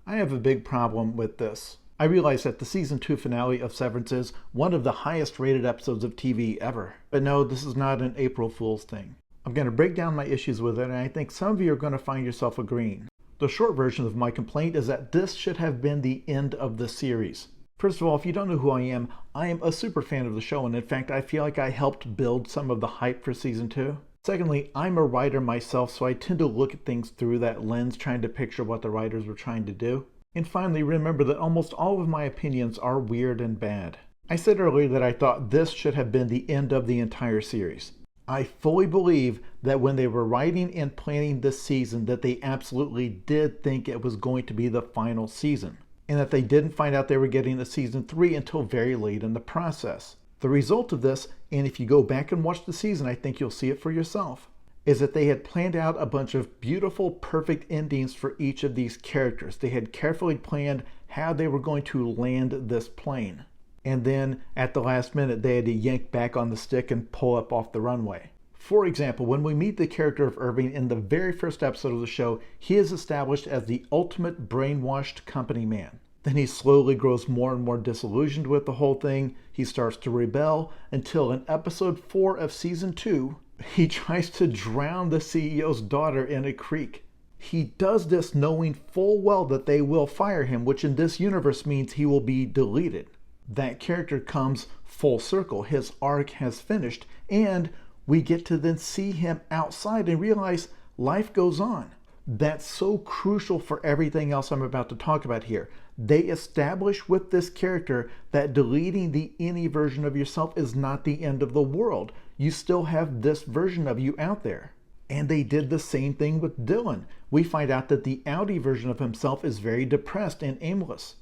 I have a big problem with this. I realize that the season 2 finale of Severance is one of the highest rated episodes of TV ever. But no, this is not an April Fool's thing. I'm going to break down my issues with it, and I think some of you are going to find yourself agreeing. The short version of my complaint is that this should have been the end of the series. First of all, if you don't know who I am a super fan of the show, and in fact, I feel like I helped build some of the hype for season 2. Secondly, I'm a writer myself, so I tend to look at things through that lens, trying to picture what the writers were trying to do. And finally, remember that almost all of my opinions are weird and bad. I said earlier that I thought this should have been the end of the entire series. I fully believe that when they were writing and planning this season, that they absolutely did think it was going to be the final season, and that they didn't find out they were getting a season 3 until very late in the process. The result of this, and if you go back and watch the season, I think you'll see it for yourself, is that they had planned out a bunch of beautiful, perfect endings for each of these characters. They had carefully planned how they were going to land this plane. And then, at the last minute, they had to yank back on the stick and pull up off the runway. For example, when we meet the character of Irving in the very first episode of the show, he is established as the ultimate brainwashed company man. Then he slowly grows more and more disillusioned with the whole thing. He starts to rebel until in episode 4 of season 2, he tries to drown the CEO's daughter in a creek. He does this knowing full well that they will fire him, which in this universe means he will be deleted. That character comes full circle. His arc has finished, and we get to then see him outside and realize life goes on. That's so crucial for everything else I'm about to talk about here. They establish with this character that deleting the any version of yourself is not the end of the world. You still have this version of you out there. And they did the same thing with Dylan. We find out that the Audi version of himself is very depressed and aimless.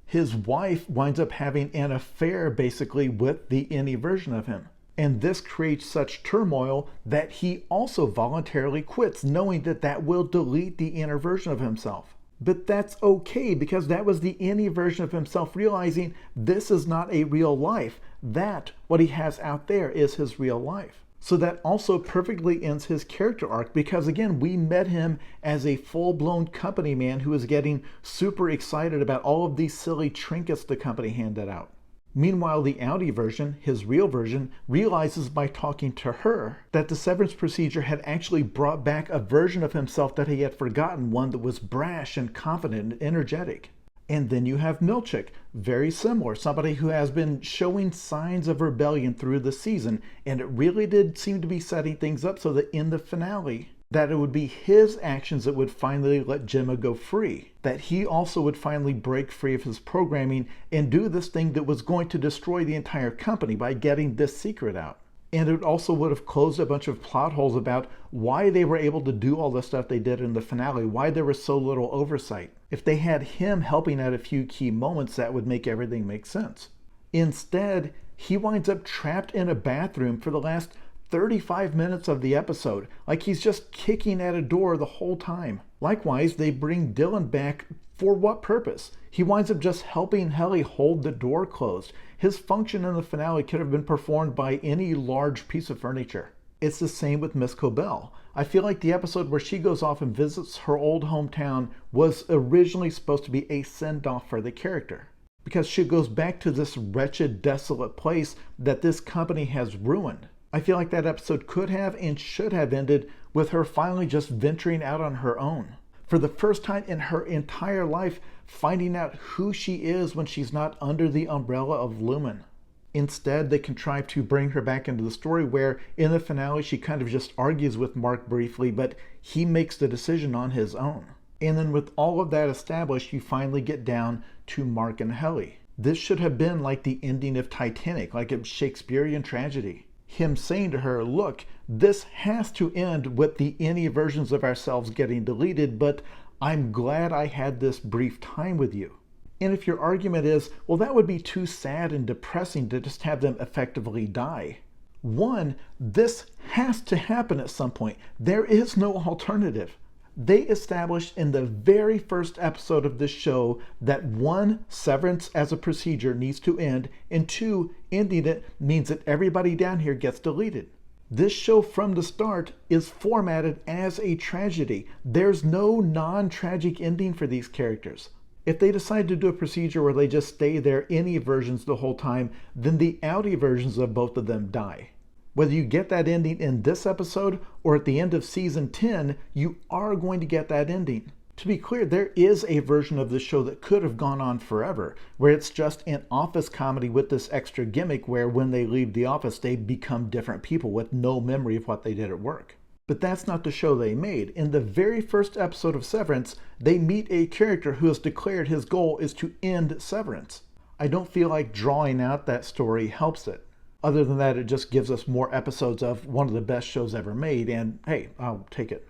His wife winds up having an affair basically with the any version of him. And this creates such turmoil that he also voluntarily quits, knowing that that will delete the inner version of himself. But that's okay, because that was the any version of himself realizing this is not a real life. That, what he has out there, is his real life. So that also perfectly ends his character arc, because again, we met him as a full-blown company man who is getting super excited about all of these silly trinkets the company handed out. Meanwhile, the Audi version, his real version, realizes by talking to her that the severance procedure had actually brought back a version of himself that he had forgotten, one that was brash and confident and energetic. And then you have Milchic, very similar, somebody who has been showing signs of rebellion through the season, and it really did seem to be setting things up so that in the finale, that it would be his actions that would finally let Gemma go free. That he also would finally break free of his programming and do this thing that was going to destroy the entire company by getting this secret out. And it also would have closed a bunch of plot holes about why they were able to do all the stuff they did in the finale, why there was so little oversight. If they had him helping at a few key moments, that would make everything make sense. Instead, he winds up trapped in a bathroom for the last 35 minutes of the episode, like he's just kicking at a door the whole time. Likewise, they bring Dylan back for what purpose? He winds up just helping Helly hold the door closed. His function in the finale could have been performed by any large piece of furniture. It's the same with Miss Cobell. I feel like the episode where she goes off and visits her old hometown was originally supposed to be a send-off for the character, because she goes back to this wretched, desolate place that this company has ruined. I feel like that episode could have and should have ended with her finally just venturing out on her own. For the first time in her entire life, finding out who she is when she's not under the umbrella of Lumen. Instead, they contrive to bring her back into the story where, in the finale, she kind of just argues with Mark briefly, but he makes the decision on his own. And then with all of that established, you finally get down to Mark and Helly. This should have been like the ending of Titanic, like a Shakespearean tragedy. Him saying to her, look, this has to end with the any versions of ourselves getting deleted, but I'm glad I had this brief time with you. And if your argument is, well, that would be too sad and depressing to just have them effectively die. One, this has to happen at some point. There is no alternative. They established in the very first episode of this show that one, severance as a procedure needs to end, and two, ending it means that everybody down here gets deleted. This show from the start is formatted as a tragedy. There's no non-tragic ending for these characters. If they decide to do a procedure where they just stay their innie versions the whole time, then the outie versions of both of them die. Whether you get that ending in this episode or at the end of season 10, you are going to get that ending. To be clear, there is a version of this show that could have gone on forever, where it's just an office comedy with this extra gimmick where when they leave the office, they become different people with no memory of what they did at work. But that's not the show they made. In the very first episode of Severance, they meet a character who has declared his goal is to end Severance. I don't feel like drawing out that story helps it. Other than that, it just gives us more episodes of one of the best shows ever made, and hey, I'll take it.